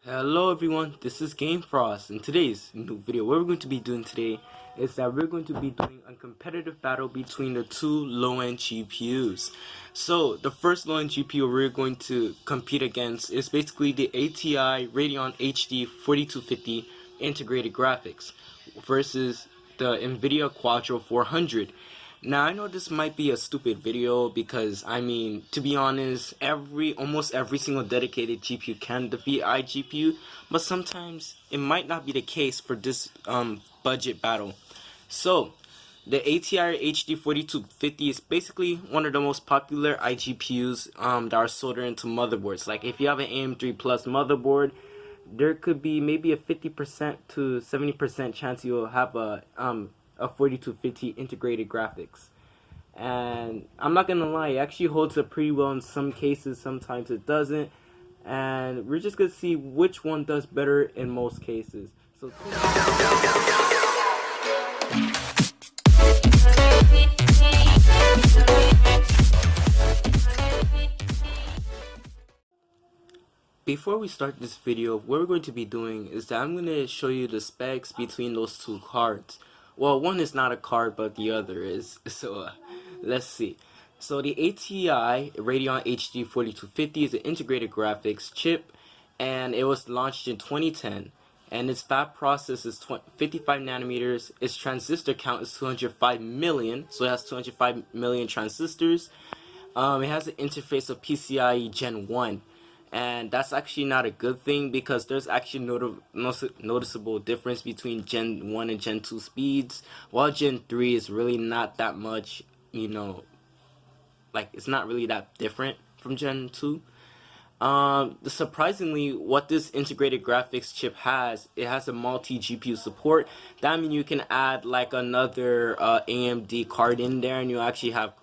Hello everyone, this is GameFrost. In today's new video, what we're going to be doing today is that we're going to be doing a competitive battle between the two low-end GPUs. So the first low-end GPU we're going to compete against is basically the ATI Radeon HD 4250 integrated graphics versus the Nvidia Quadro 400. Now I know this might be a stupid video because to be honest, almost every single dedicated GPU can defeat iGPU, but sometimes it might not be the case for this budget battle. So the ATI HD 4250 is basically one of the most popular iGPUs that are soldered into motherboards. Like if you have an AM3 Plus motherboard, there could be maybe a 50% to 70% chance you'll have a 4250 integrated graphics. And I'm not gonna lie, it actually holds up pretty well in some cases, sometimes it doesn't, and we're just gonna see which one does better in most cases. So before we start this video, what we're going to be doing is that I'm going to show you the specs between those two cards. Well, one is not a card, but the other is. So let's see. So the ATI Radeon HD 4250 is an integrated graphics chip, and it was launched in 2010. And its fab process is 55 nanometers. Its transistor count is 205 million, so it has 205 million transistors. It has an interface of PCIe Gen 1. And that's actually not a good thing because there's actually noticeable difference between Gen 1 and Gen 2 speeds, while Gen 3 is really not that much, it's not really that different from Gen 2. Surprisingly, what this integrated graphics chip has, it has a multi-GPU support. That means you can add like another AMD card in there and you actually have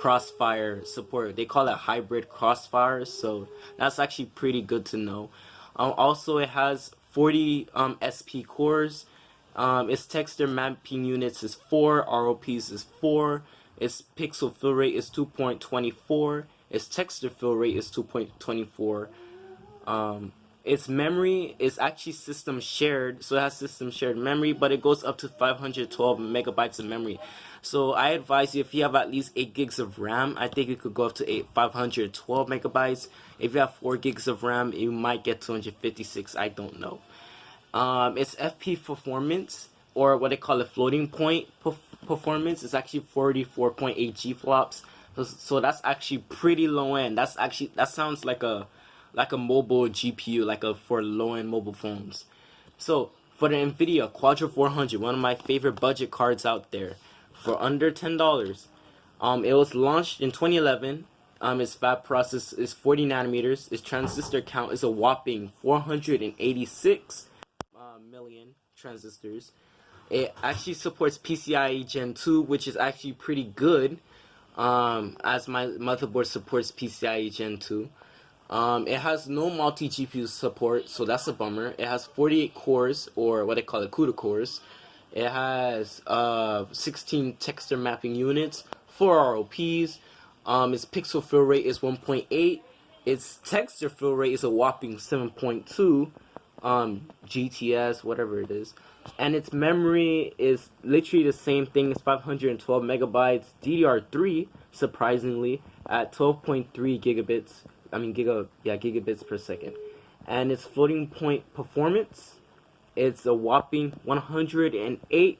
crossfire support. They call it hybrid crossfire, so that's actually pretty good to know. Also, it has 40 SP cores. Its texture mapping units is 4, ROPs is 4, its pixel fill rate is 2.24, its texture fill rate is 2.24. Its memory is actually system shared, so it has system shared memory, but it goes up to 512 megabytes of memory. So I advise you, if you have at least 8 gigs of RAM, I think it could go up to 512 megabytes. If you have 4 gigs of RAM, you might get 256, I don't know. Its FP performance, or what they call a floating point performance, is actually 44.8 G flops. So that's actually pretty low end. That sounds like a mobile GPU, for low end mobile phones. So for the Nvidia Quadro 400, one of my favorite budget cards out there, for under $10, it was launched in 2011. Its fab process is 40 nanometers. Its transistor count is a whopping 486 million transistors. It actually supports PCIe Gen 2, which is actually pretty good, as my motherboard supports PCIe Gen 2. It has no multi-GPU support, so that's a bummer. It has 48 cores, or what they call it, CUDA cores. It has 16 texture mapping units, 4 ROPs. Its pixel fill rate is 1.8. Its texture fill rate is a whopping 7.2. GTS, whatever it is. And its memory is literally the same thing. It's 512 megabytes. DDR3, surprisingly, at 12.3 gigabits per second. And its floating point performance, it's a whopping 108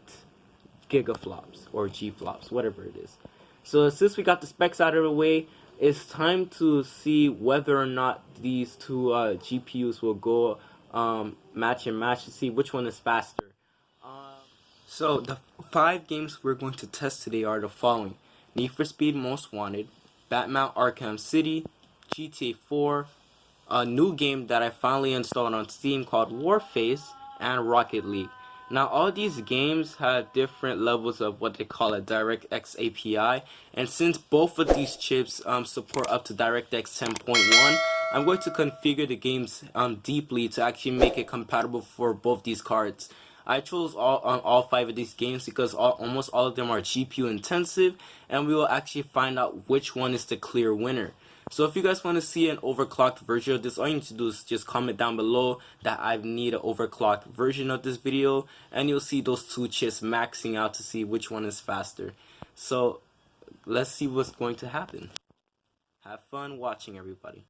gigaflops or G-flops, whatever it is. So since we got the specs out of the way, it's time to see whether or not these two GPUs will go match and match to see which one is faster. So the 5 games we're going to test today are the following: Need for Speed Most Wanted, Batman Arkham City, GTA 4, a new game that I finally installed on Steam called Warface, and Rocket League. Now all these games have different levels of what they call a DirectX API, and since both of these chips support up to DirectX 10.1, I'm going to configure the games deeply to actually make it compatible for both these cards. I chose all 5 of these games because almost all of them are GPU intensive, and we will actually find out which one is the clear winner. So if you guys want to see an overclocked version of this, all you need to do is just comment down below that I need an overclocked version of this video, and you'll see those two chips maxing out to see which one is faster. So let's see what's going to happen. Have fun watching, everybody.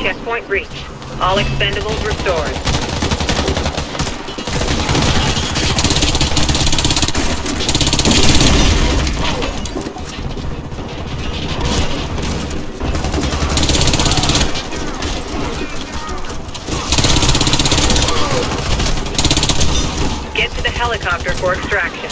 Checkpoint reached. All expendables restored. helicopter for extraction.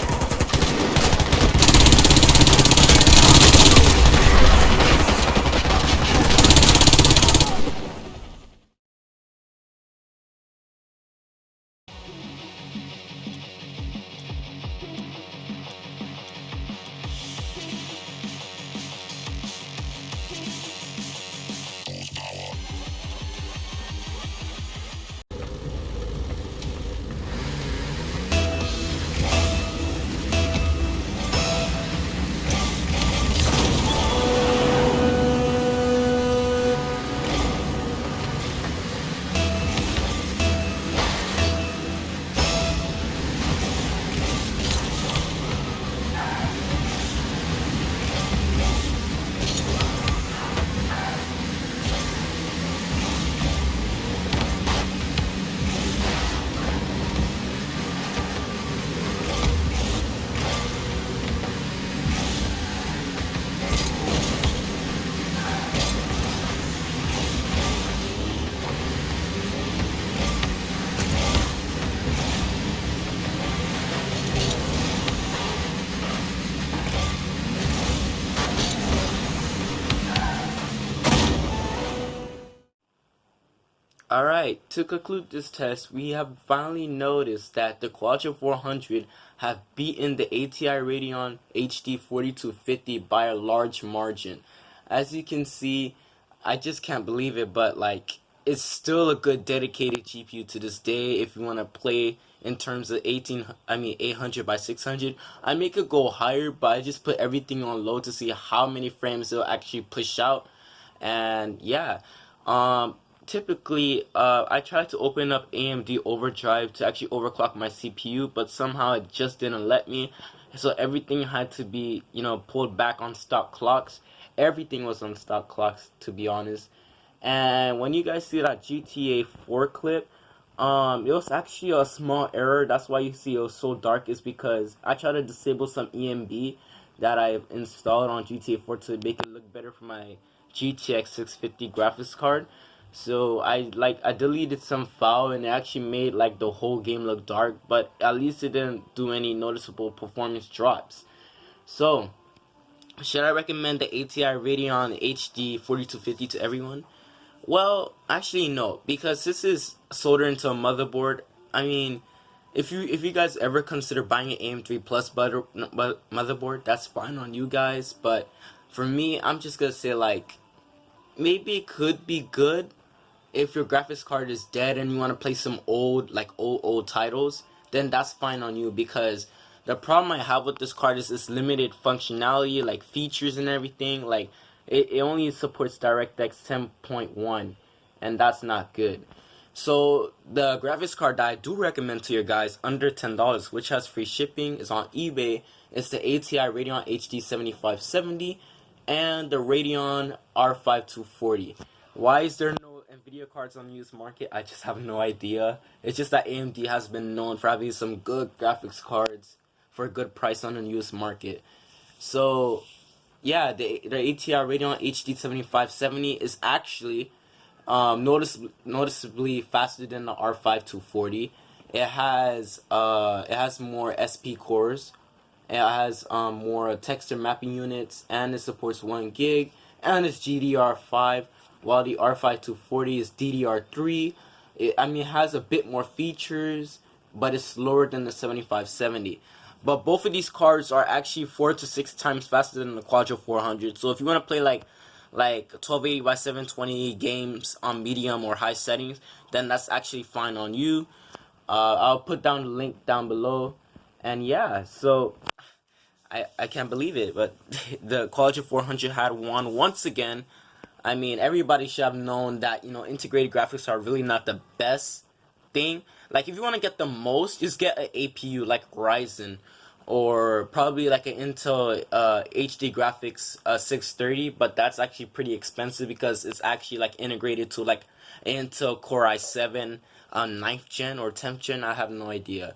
Alright, to conclude this test, we have finally noticed that the Quadro 400 have beaten the ATI Radeon HD 4250 by a large margin. As you can see, I just can't believe it, but like, it's still a good dedicated GPU to this day if you want to play in terms of 800 by 600. I make it go higher, but I just put everything on low to see how many frames it'll actually push out. And yeah, typically I tried to open up AMD Overdrive to actually overclock my CPU, but somehow it just didn't let me. So everything had to be, pulled back on stock clocks. Everything was on stock clocks, to be honest. And when you guys see that GTA 4 clip, it was actually a small error. That's why you see it was so dark, is because I tried to disable some EMB that I've installed on GTA 4 to make it look better for my GTX 650 graphics card. So I deleted some file, and it actually made like the whole game look dark, but at least it didn't do any noticeable performance drops. So should I recommend the ATI Radeon HD 4250 to everyone? Well, actually no, because this is soldered into a motherboard. I mean, if you guys ever consider buying an AM3 Plus motherboard, that's fine on you guys. But for me, I'm just gonna say like, maybe it could be good if your graphics card is dead and you want to play some old titles. Then that's fine on you, because the problem I have with this card is its limited functionality, like features and everything. Like it only supports DirectX 10.1, and that's not good. So the graphics card that I do recommend to you guys under $10, which has free shipping, is on eBay. It's the ATI Radeon HD 7570 and the Radeon R5 240. Why is there no Nvidia cards on the used market? I just have no idea. It's just that AMD has been known for having some good graphics cards for a good price on the used market. So yeah, the ATI Radeon HD 7570 is actually noticeably faster than the R5 240. It has more SP cores. It has more texture mapping units, and it supports 1 gig, and it's GDR5, while the R5 240 is DDR3. It has a bit more features, but it's slower than the 7570. But both of these cards are actually 4 to 6 times faster than the Quadro 400. So if you want to play like 1280 by 720 games on medium or high settings, then that's actually fine on you. I'll put down the link down below. And yeah, so I can't believe it, but the Quadro 400 had won once again. I mean, everybody should have known that, integrated graphics are really not the best thing. Like, if you want to get the most, just get an APU like Ryzen, or probably like an Intel HD graphics 630, but that's actually pretty expensive because it's actually like integrated to like Intel Core i7 9th gen or 10th gen. I have no idea.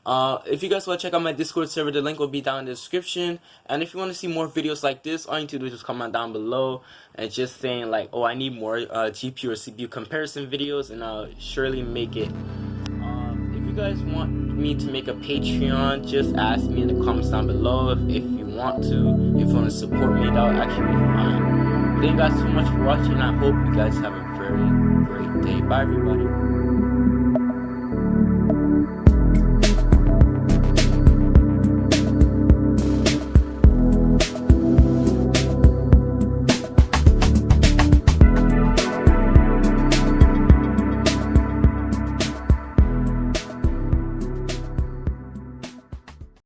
If you guys want to check out my Discord server, the link will be down in the description. And if you want to see more videos like this, all you need to do is just comment down below and just saying like, oh, I need more GPU or CPU comparison videos, and I'll surely make it. If you guys want me to make a Patreon, just ask me in the comments down below. If you want to, if you want to support me, that would actually be fine. Thank you guys so much for watching. I hope you guys have a very great day. Bye everybody.